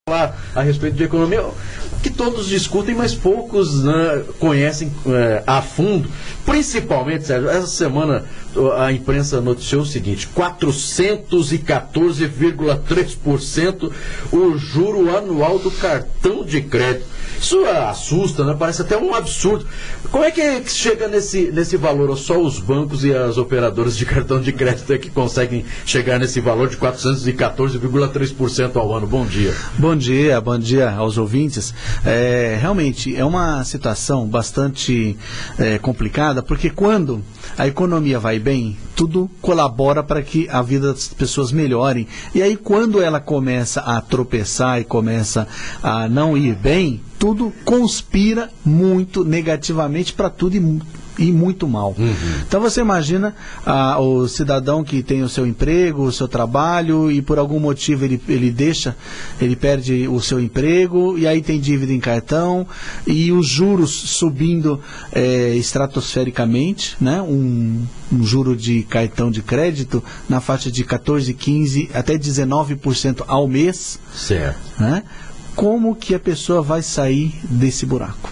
Falar a respeito de economia, que todos discutem, mas poucos, né, conhecem a fundo. Principalmente, Sérgio, essa semana a imprensa noticiou o seguinte: 414,3% o juro anual do cartão de crédito. Isso assusta, né? Parece até um absurdo. Como é que chega nesse valor? Ou só os bancos e as operadoras de cartão de crédito é que conseguem chegar nesse valor de 414,3% ao ano? Bom dia. Bom dia aos ouvintes. Realmente é uma situação bastante complicada, porque quando a economia vai bem, tudo colabora para que a vida das pessoas melhore. E aí quando ela começa a tropeçar e começa a não ir bem, tudo conspira muito negativamente para tudo e muito mal. Então você imagina o cidadão que tem o seu emprego, o seu trabalho, e por algum motivo ele perde o seu emprego, e aí tem dívida em cartão, e os juros subindo estratosfericamente, né? Um juro de cartão de crédito na faixa de 14, 15, até 19% ao mês. Certo. Né? Como que a pessoa vai sair desse buraco?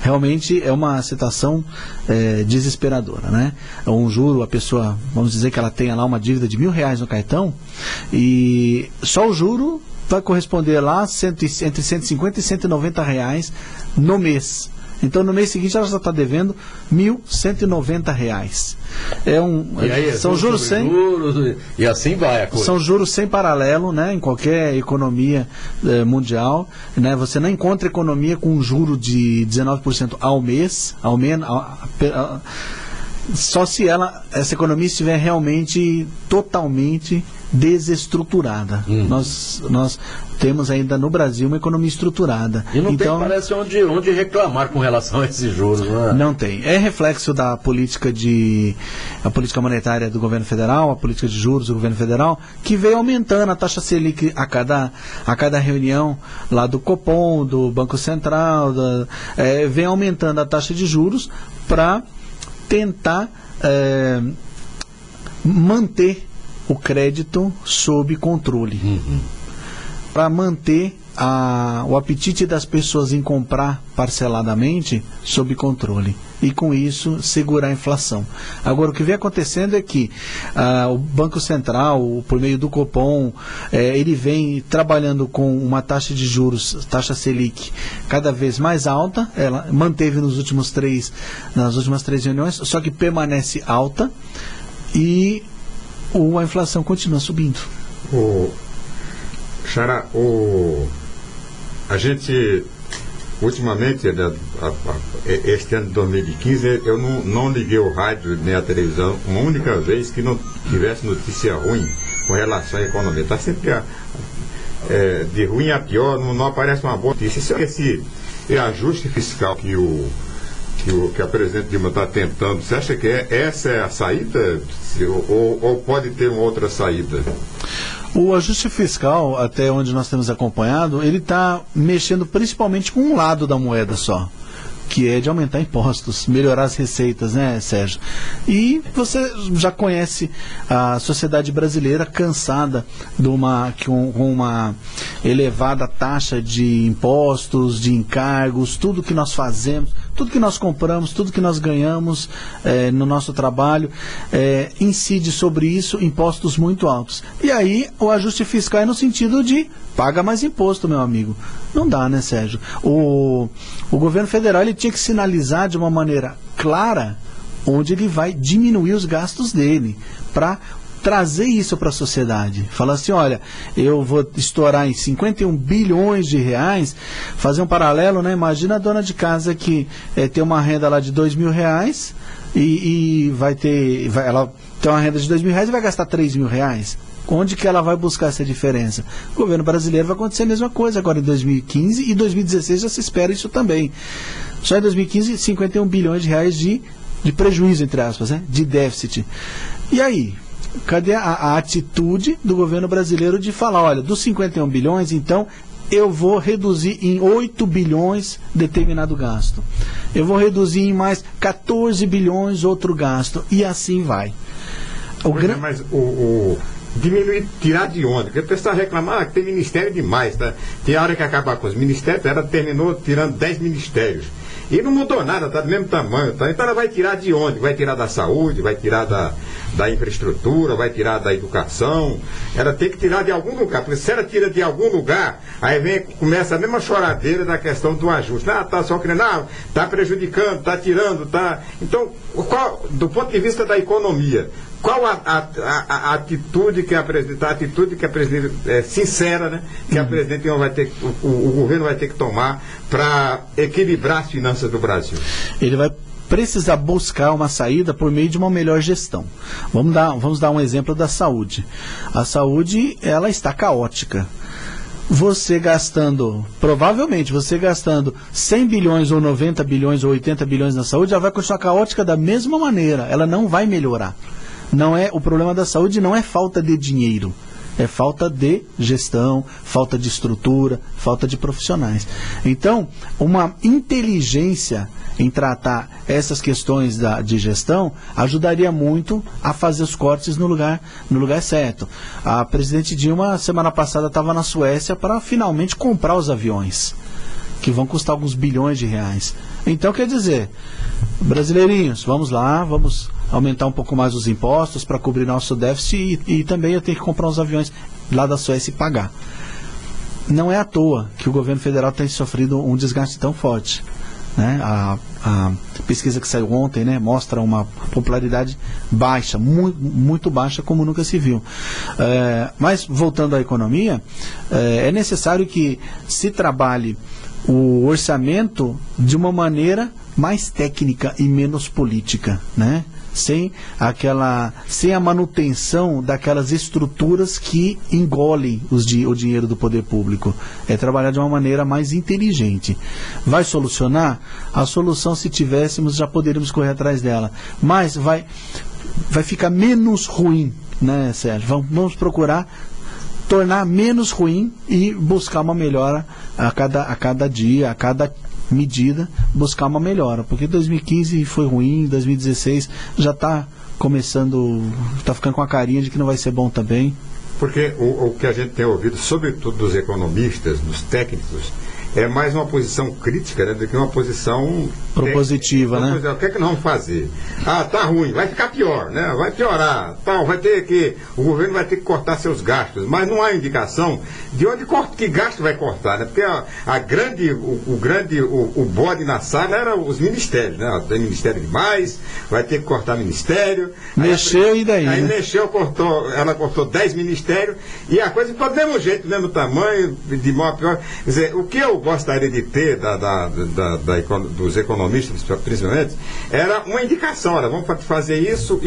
Realmente é uma situação desesperadora, né? Um juro, a pessoa, vamos dizer que ela tenha lá uma dívida de R$1.000 no cartão, e só o juro vai corresponder lá entre 150 e 190 reais no mês. Então no mês seguinte ela já está devendo R$1.190. São juros sem juros, e assim vai a coisa. São juros sem paralelo, né, em qualquer economia mundial, né? Você não encontra economia com um juro de 19% ao mês, ao menos, só se essa economia estiver realmente totalmente desestruturada. Nós temos ainda no Brasil uma economia estruturada. E não tem, parece, onde reclamar com relação a esses juros, não é? Não tem. É reflexo da política monetária do governo federal, a política de juros do governo federal, que veio aumentando a taxa Selic a cada reunião lá do Copom, do Banco Central, vem aumentando a taxa de juros para tentar manter o crédito sob controle, para manter o apetite das pessoas em comprar parceladamente sob controle, e com isso segurar a inflação. Agora, o que vem acontecendo é que o Banco Central, por meio do Copom, ele vem trabalhando com uma taxa de juros, taxa Selic, cada vez mais alta. Ela manteve nas últimas três reuniões, só que permanece alta, e a inflação continua subindo. Xará, a gente, ultimamente, este ano de 2015, eu não liguei o rádio nem a televisão uma única vez que não tivesse notícia ruim com relação à economia. Está sempre de ruim a pior, não aparece uma boa notícia. Esse ajuste fiscal que a presidente Dilma está tentando, você acha que essa é a saída? Ou pode ter uma outra saída? O ajuste fiscal, até onde nós temos acompanhado, ele está mexendo principalmente com um lado da moeda só, que é de aumentar impostos, melhorar as receitas, né, Sérgio? E você já conhece a sociedade brasileira cansada com uma elevada taxa de impostos, de encargos, tudo que nós fazemos, tudo que nós compramos, tudo que nós ganhamos no nosso trabalho, incide sobre isso impostos muito altos. E aí o ajuste fiscal é no sentido de paga mais imposto, meu amigo. Não dá, né, Sérgio? O governo federal ele tinha que sinalizar de uma maneira clara onde ele vai diminuir os gastos dele, para trazer isso para a sociedade. Falar assim, olha, eu vou estourar em 51 bilhões de reais, fazer um paralelo, né? Imagina a dona de casa que tem uma renda lá de R$2.000 e ela tem uma renda de R$2.000 e vai gastar R$3.000. Onde que ela vai buscar essa diferença? O governo brasileiro vai acontecer a mesma coisa agora em 2015, e 2016 já se espera isso também. Só em 2015, 51 bilhões de reais de prejuízo, entre aspas, né? De déficit. E aí? Cadê a atitude do governo brasileiro de falar, olha, dos 51 bilhões, então, eu vou reduzir em 8 bilhões determinado gasto. Eu vou reduzir em mais 14 bilhões outro gasto. E assim vai. Mas diminuir, tirar de onde? Porque o pessoal reclama que tem ministério demais, tá? Tem hora que acabar com os ministérios, ela terminou tirando 10 ministérios. E não mudou nada, está do mesmo tamanho. Tá? Então ela vai tirar de onde? Vai tirar da saúde, vai tirar da infraestrutura, vai tirar da educação. Ela tem que tirar de algum lugar, porque se ela tira de algum lugar, aí começa a mesma choradeira da questão do ajuste. Tá só querendo, tá prejudicando, tá tirando, tá. Então, do ponto de vista da economia, qual a atitude que a presidente, sincera, né, que a presidente vai ter, o governo vai ter que tomar para equilibrar as finanças do Brasil? Ele vai precisar buscar uma saída por meio de uma melhor gestão. Vamos dar um exemplo da saúde. A saúde, ela está caótica. Provavelmente você gastando 100 bilhões ou 90 bilhões ou 80 bilhões na saúde, ela vai continuar caótica da mesma maneira, ela não vai melhorar. O problema da saúde não é falta de dinheiro, é falta de gestão, falta de estrutura, falta de profissionais. Então, uma inteligência em tratar essas questões de gestão ajudaria muito a fazer os cortes no lugar certo. A presidente Dilma, semana passada, estava na Suécia para finalmente comprar os aviões, que vão custar alguns bilhões de reais. Então, quer dizer, brasileirinhos, vamos lá, vamos aumentar um pouco mais os impostos para cobrir nosso déficit e também eu tenho que comprar uns aviões lá da Suécia e pagar. Não é à toa que o governo federal tem sofrido um desgaste tão forte, né? A pesquisa que saiu ontem, né, mostra uma popularidade baixa, muito baixa, como nunca se viu. Mas, voltando à economia, é necessário que se trabalhe o orçamento de uma maneira mais técnica e menos política, né? Sem a manutenção daquelas estruturas que engolem o dinheiro do poder público. É trabalhar de uma maneira mais inteligente. Vai solucionar? A solução, se tivéssemos, já poderíamos correr atrás dela. Mas vai ficar menos ruim, né, Sérgio? Vamos procurar tornar menos ruim e buscar uma melhora a cada dia, a cada medida, buscar uma melhora, porque 2015 foi ruim, 2016 já está ficando com a carinha de que não vai ser bom também. Porque o que a gente tem ouvido, sobretudo dos economistas, dos técnicos, é mais uma posição crítica, né, do que uma posição propositiva, né? O que é que nós vamos fazer? Tá ruim, vai ficar pior, né? Vai piorar, o governo vai ter que cortar seus gastos, mas não há indicação de onde que gasto vai cortar, né? Porque o bode na sala era os ministérios, né? Tem ministério demais, vai ter que cortar ministério. Mexeu e daí? Aí né? Ela cortou 10 ministérios e a coisa ficou do mesmo jeito, do mesmo tamanho, de mal a pior. Quer dizer, o que eu gostaria de ter dos economistas, principalmente, era uma indicação, vamos fazer isso.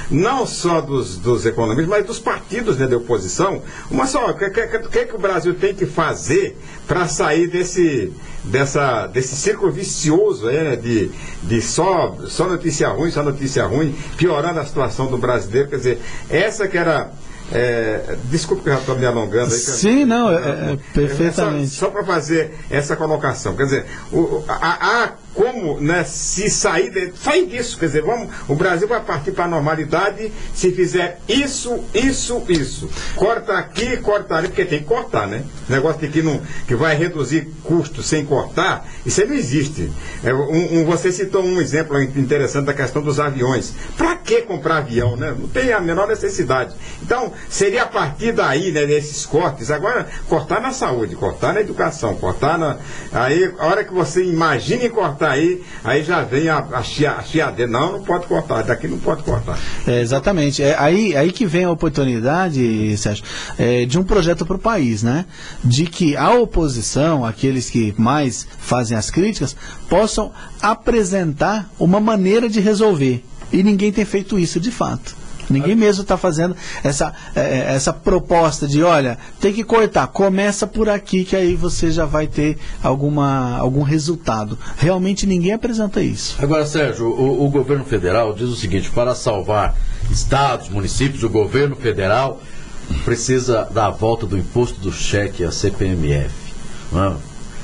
Não só dos economistas, mas dos partidos, né, de oposição. O que o Brasil tem que fazer para sair desse círculo vicioso, né, de só notícia ruim, piorando a situação do brasileiro. Quer dizer, essa que era... desculpa que eu já estou me alongando aí. Sim, perfeitamente. Só para fazer essa colocação. Quer dizer, como, né, se sair disso, quer dizer, o Brasil vai partir para a normalidade se fizer isso. Corta aqui, corta ali, porque tem que cortar, né? O negócio de que vai reduzir custos sem cortar, isso aí não existe. Você citou um exemplo interessante da questão dos aviões. Para que comprar avião, né? Não tem a menor necessidade. Então, seria a partir daí, né, desses cortes, agora, cortar na saúde, cortar na educação, aí, a hora que você imagina em cortar aí já vem a chiadeira. Não pode cortar, daqui não pode cortar. Exatamente. Aí que vem a oportunidade, Sérgio, de um projeto para o país, né? De que a oposição, aqueles que mais fazem as críticas, possam apresentar uma maneira de resolver. E ninguém tem feito isso de fato. Ninguém mesmo está fazendo essa proposta de, olha, tem que cortar, começa por aqui que aí você já vai ter algum resultado. Realmente ninguém apresenta isso. Agora, Sérgio, o governo federal diz o seguinte: para salvar estados, municípios, o governo federal precisa dar a volta do imposto do cheque, a CPMF.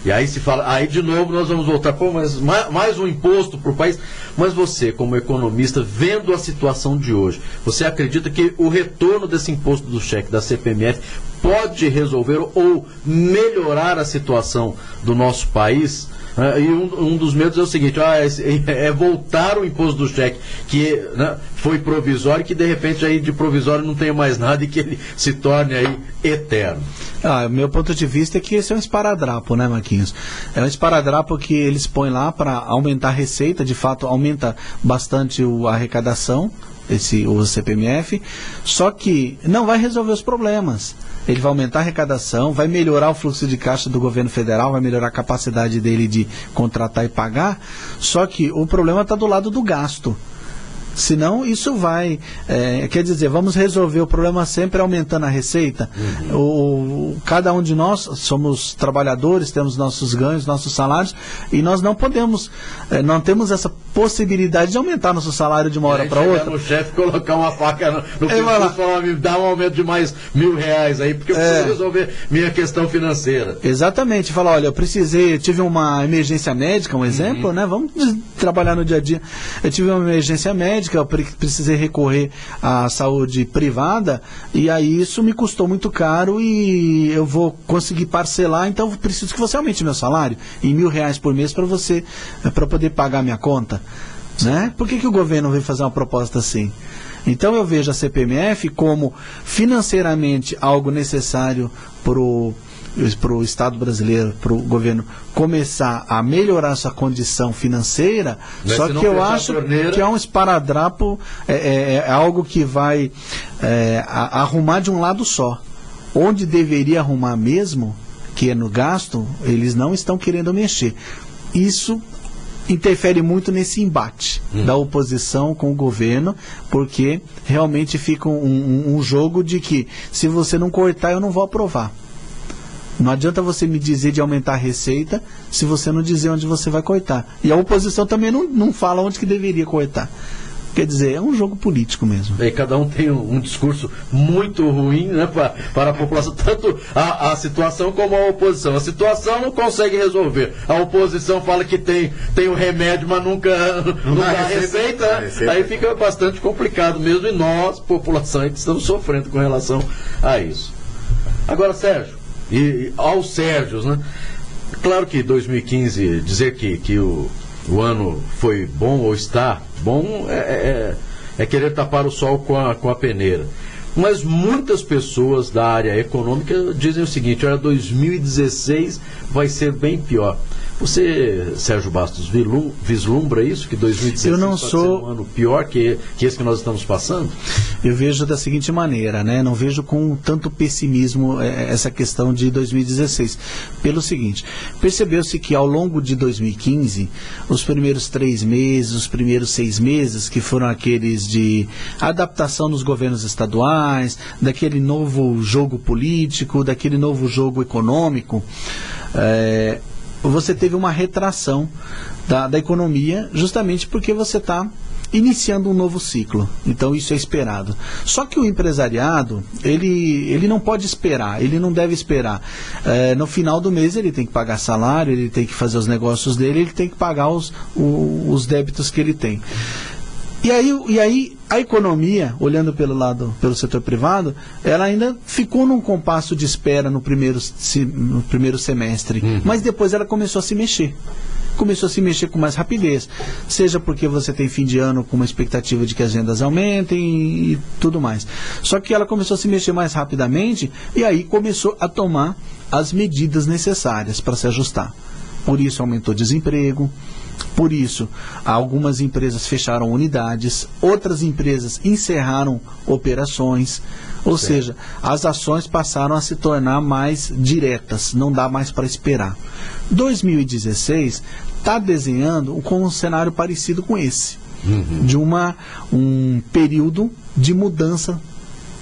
E aí se fala, aí de novo nós vamos voltar, pô, mas mais um imposto para o país. Mas você, como economista, vendo a situação de hoje, você acredita que o retorno desse imposto do cheque, da CPMF, pode resolver ou melhorar a situação do nosso país? E um dos medos é o seguinte, é voltar o imposto do cheque, que, né, foi provisório, que de repente aí de provisório não tenha mais nada e que ele se torne aí eterno. Meu ponto de vista é que esse é um esparadrapo, né, Marquinhos? É um esparadrapo que eles põem lá para aumentar a receita, de fato aumenta bastante a arrecadação, o CPMF, só que não vai resolver os problemas. Ele vai aumentar a arrecadação, vai melhorar o fluxo de caixa do governo federal, vai melhorar a capacidade dele de contratar e pagar, só que o problema está do lado do gasto. Senão isso vai, quer dizer, vamos resolver o problema sempre aumentando a receita. Cada um de nós somos trabalhadores, temos nossos ganhos, nossos salários, e nós não podemos, não temos essa possibilidade de aumentar nosso salário de uma hora para outra. O chefe colocar uma faca no pescoço e falar, me dá um aumento de mais R$1.000 aí, porque eu preciso resolver minha questão financeira. Exatamente, falar, olha, tive uma emergência médica, um exemplo, né? Vamos trabalhar no dia a dia. Eu tive uma emergência médica, eu precisei recorrer à saúde privada, e aí isso me custou muito caro e eu vou conseguir parcelar, então eu preciso que você aumente meu salário em R$1.000 por mês para poder pagar minha conta, né? Por que o governo veio fazer uma proposta assim? Então eu vejo a CPMF como financeiramente algo necessário para o Estado brasileiro, para o governo começar a melhorar sua condição financeira, mas só que eu acho que é um esparadrapo, é algo que vai arrumar de um lado só. Onde deveria arrumar mesmo, que é no gasto, eles não estão querendo mexer. Isso interfere muito nesse embate da oposição com o governo, porque realmente fica um jogo de que se você não cortar, eu não vou aprovar. Não adianta você me dizer de aumentar a receita se você não dizer onde você vai cortar. E a oposição também não fala onde que deveria cortar. Quer dizer, é um jogo político mesmo. E cada um tem um discurso muito ruim, né, para a população, tanto a situação como a oposição. A situação não consegue resolver. A oposição fala que tem o remédio, mas nunca dá receita. Aí fica bastante complicado mesmo. E nós, população, estamos sofrendo com relação a isso. Agora, Sérgio, e aos Sérgios, né? Claro que 2015, dizer que o ano foi bom ou está bom é querer tapar o sol com a peneira. Mas muitas pessoas da área econômica dizem o seguinte: olha, 2016 vai ser bem pior. Você, Sérgio Bastos, vislumbra isso, que 2016 vai ser um ano pior que esse que nós estamos passando? Eu vejo da seguinte maneira, né? Não vejo com tanto pessimismo essa questão de 2016. Pelo seguinte, percebeu-se que ao longo de 2015, os primeiros 3 meses, os primeiros 6 meses, que foram aqueles de adaptação nos governos estaduais, daquele novo jogo político, daquele novo jogo econômico, você teve uma retração da economia, justamente porque você está iniciando um novo ciclo. Então isso é esperado. Só que o empresariado, ele não pode esperar, ele não deve esperar. No final do mês ele tem que pagar salário, ele tem que fazer os negócios dele, ele tem que pagar os débitos que ele tem. E aí a economia, olhando pelo setor privado, ela ainda ficou num compasso de espera no primeiro semestre, mas depois ela começou a se mexer. Começou a se mexer com mais rapidez, seja porque você tem fim de ano com uma expectativa de que as vendas aumentem e tudo mais. Só que ela começou a se mexer mais rapidamente e aí começou a tomar as medidas necessárias para se ajustar. Por isso aumentou o desemprego, por isso algumas empresas fecharam unidades, outras empresas encerraram operações, ou seja, as ações passaram a se tornar mais diretas, não dá mais para esperar. 2016 está desenhando com um cenário parecido com esse, de um período de mudança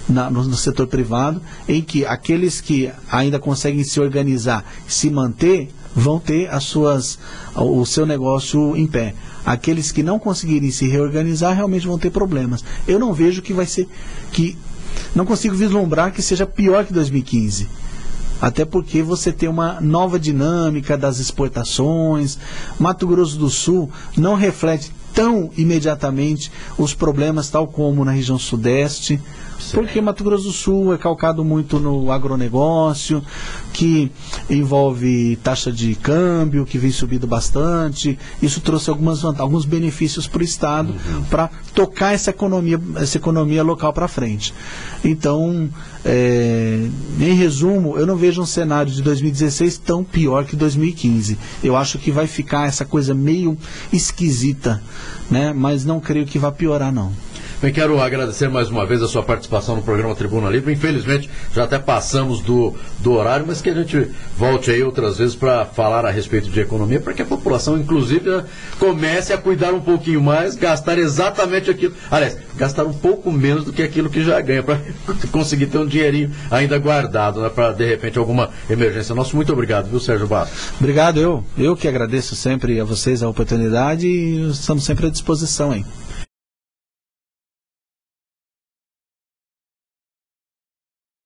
no setor privado, em que aqueles que ainda conseguem se organizar, se manter, vão ter o seu negócio em pé. Aqueles que não conseguirem se reorganizar realmente vão ter problemas. Eu não vejo não consigo vislumbrar que seja pior que 2015. Até porque você tem uma nova dinâmica das exportações. Mato Grosso do Sul não reflete tão imediatamente os problemas tal como na região sudeste, porque Mato Grosso do Sul é calcado muito no agronegócio, que envolve taxa de câmbio, que vem subindo bastante. Isso trouxe alguns benefícios para o Estado, para tocar essa economia local para frente. Então, em resumo, eu não vejo um cenário de 2016 tão pior que 2015. Eu acho que vai ficar essa coisa meio esquisita, né? Mas não creio que vá piorar, não. Bem, quero agradecer mais uma vez a sua participação no programa Tribuna Livre. Infelizmente, já até passamos do horário, mas que a gente volte aí outras vezes para falar a respeito de economia, para que a população, inclusive, comece a cuidar um pouquinho mais, gastar exatamente aquilo. Aliás, gastar um pouco menos do que aquilo que já ganha, para conseguir ter um dinheirinho ainda guardado, né, para, de repente, alguma emergência. Nosso muito obrigado, viu, Sérgio Barros? Obrigado, eu que agradeço sempre a vocês a oportunidade e estamos sempre à disposição, hein?